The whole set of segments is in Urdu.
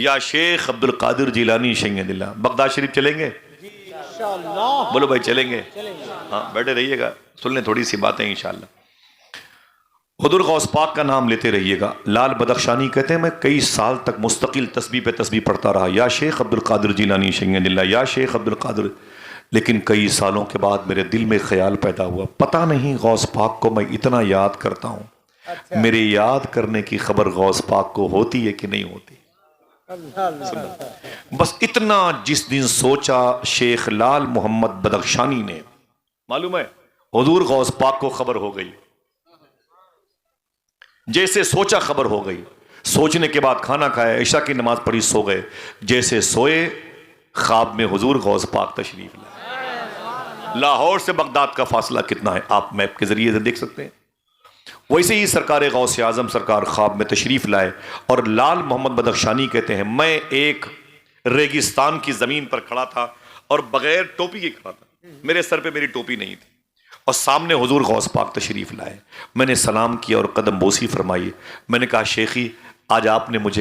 یا شیخ عبد القادر جیلانی شیخ دلہ، بغداد شریف چلیں گے؟ بولو بھائی چلیں گے؟ ہاں بیٹھے رہیے گا، سن لیں تھوڑی سی باتیں انشاءاللہ۔ حضور غوث پاک کا نام لیتے رہیے گا۔ لال بدخشانی کہتے ہیں میں کئی سال تک مستقل تسبیح پہ تسبیح پڑھتا رہا، یا شیخ عبد القادر جیلانی شیخ دلہ، یا شیخ عبد القادر، لیکن کئی سالوں کے بعد میرے دل میں خیال پیدا ہوا، پتہ نہیں غوث پاک کو میں اتنا یاد کرتا ہوں، میرے یاد کرنے کی خبر غوث پاک کو ہوتی ہے کہ نہیں ہوتی؟ بس اتنا جس دن سوچا شیخ لال محمد بدخشانی نے، معلوم ہے حضور غوث پاک کو خبر ہو گئی، جیسے سوچا خبر ہو گئی، سوچنے کے بعد کھانا کھایا، عشاء کی نماز پڑھی، سو گئے، جیسے سوئے خواب میں حضور غوث پاک تشریف لائے۔ لاہور سے بغداد کا فاصلہ کتنا ہے آپ میپ کے ذریعے سے دیکھ سکتے ہیں۔ ویسے ہی سرکار غوث اعظم سرکار خواب میں تشریف لائے، اور لال محمد بدخشانی کہتے ہیں میں ایک ریگستان کی زمین پر کھڑا تھا اور بغیر ٹوپی کے کھڑا تھا، میرے سر پہ میری ٹوپی نہیں تھی، اور سامنے حضور غوث پاک تشریف لائے۔ میں نے سلام کیا اور قدم بوسی فرمائی، میں نے کہا شیخی آج آپ نے مجھ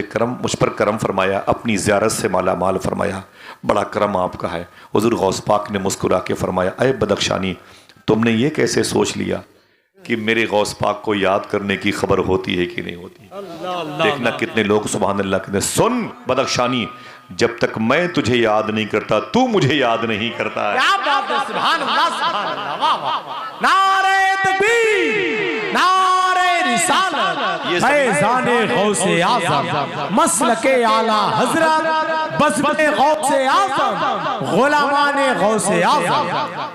پر کرم فرمایا، اپنی زیارت سے مالا مال فرمایا، بڑا کرم آپ کا ہے۔ حضور غوث پاک نے مسکرا کے فرمایا اے بدخشانی تم نے یہ کیسے سوچ لیا کہ میرے غوث پاک کو یاد کرنے کی خبر ہوتی ہے کہ نہیں ہوتی؟ دیکھنا کتنے لوگ سبحان اللہ کہتے ہیں، سن بدخشانی جب تک میں تجھے یاد نہیں کرتا تو مجھے یاد نہیں کرتا ہے۔ کیا بات ہے، سبحان اللہ سبحان اللہ، واہ واہ، نعرہ تکبیر، نعرہ رسالت، فیضان غوث اعظم، مسلک اعلیٰ حضرت، بزم غوث اعظم، غلامان غوث اعظم۔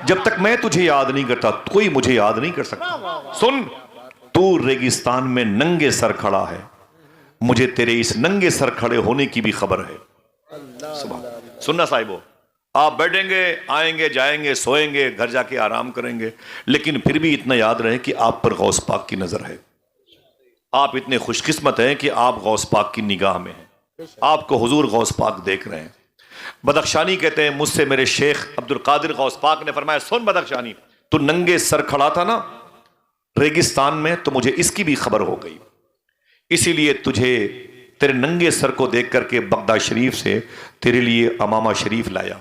جب تک میں تجھے یاد نہیں کرتا کوئی مجھے یاد نہیں کر سکتا۔ سن تو ریگستان میں ننگے سر کھڑا ہے، مجھے تیرے اس ننگے سر کھڑے ہونے کی بھی خبر ہے۔ سننا صاحبو، آپ بیٹھیں گے آئیں گے جائیں گے سوئیں گے گھر جا کے آرام کریں گے، لیکن پھر بھی اتنا یاد رہے کہ آپ پر غوث پاک کی نظر ہے، آپ اتنے خوش قسمت ہیں کہ آپ غوث پاک کی نگاہ میں ہیں، آپ کو حضور غوث پاک دیکھ رہے ہیں۔ بدخشانی کہتے ہیں مجھ سے میرے شیخ عبد القادر غوث پاک نے فرمایا سن بدخشانی تو ننگے سر کھڑا تھا نا ریگستان میں، تو مجھے اس کی بھی خبر ہو گئی، اسی لیے تجھے تیرے ننگے سر کو دیکھ کر کے بغداد شریف سے تیرے لیے امامہ شریف لایا۔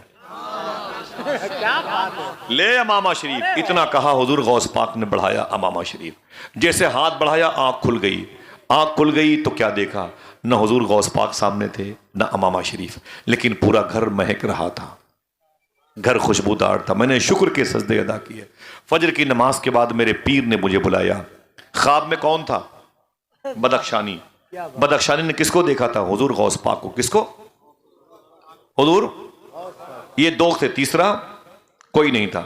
لے امامہ شریف، اتنا کہا حضور غوث پاک نے بڑھایا امامہ شریف، جیسے ہاتھ بڑھایا آنکھ کھل گئی، آنکھ کھل گئی تو کیا دیکھا، نہ حضور غوث پاک سامنے تھے نہ امامہ شریف، لیکن پورا گھر مہک رہا تھا، گھر خوشبودار تھا۔ میں نے شکر کے سجدے ادا کیے۔ فجر کی نماز کے بعد میرے پیر نے مجھے بلایا، خواب میں کون تھا؟ بدخشانی۔ بدخشانی نے کس کو دیکھا تھا؟ حضور غوث پاک کو۔ کس کو؟ حضور، یہ دو تھے، تیسرا کوئی نہیں تھا۔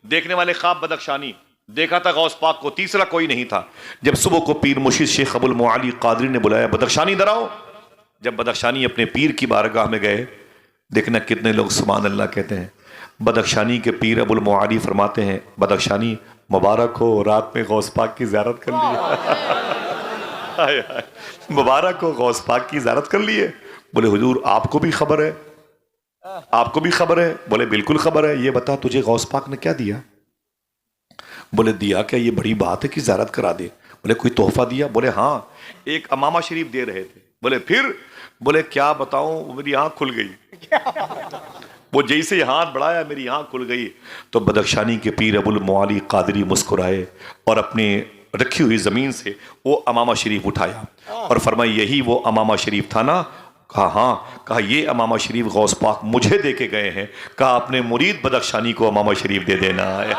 دیکھنے والے خواب بدخشانی، دیکھا تھا غوث پاک کو، تیسرا کوئی نہیں تھا۔ جب صبح کو پیر مرشد شیخ ابو المعالی قادری نے بلایا بدخشانی ادھر آؤ، جب بدخشانی اپنے پیر کی بارگاہ میں گئے، دیکھنا کتنے لوگ سبحان اللہ کہتے ہیں، بدخشانی کے پیر ابو المعالی فرماتے ہیں بدخشانی مبارک ہو رات میں غوث پاک کی زیارت کر لی، مبارک ہو غوث پاک کی زیارت کر لیے۔ بولے حضور آپ کو بھی خبر ہے؟ آپ کو بھی خبر ہے؟ بولے بالکل خبر ہے۔ یہ بتا تجھے غوث پاک نے کیا دیا؟ بولے دیا کیا، یہ بڑی بات ہے کہ زیارت کرا دے۔ بولے کوئی تحفہ دیا؟ بولے ہاں ایک امامہ شریف دے رہے تھے۔ بولے پھر؟ بولے کیا بتاؤں، میری آنکھ کھل گئی، وہ جیسے ہاتھ بڑھایا میری آنکھ کھل گئی۔ تو بدخشانی کے پیر ابو المعالی قادری مسکرائے اور اپنے رکھی ہوئی زمین سے وہ امامہ شریف اٹھایا اور فرمایا یہی وہ امامہ شریف تھا نا؟ کہا ہاں۔ کہا یہ امامہ شریف غوث پاک مجھے دے کے گئے ہیں، کہا اپنے مرید بدخشانی کو امامہ شریف دے دینا ہے۔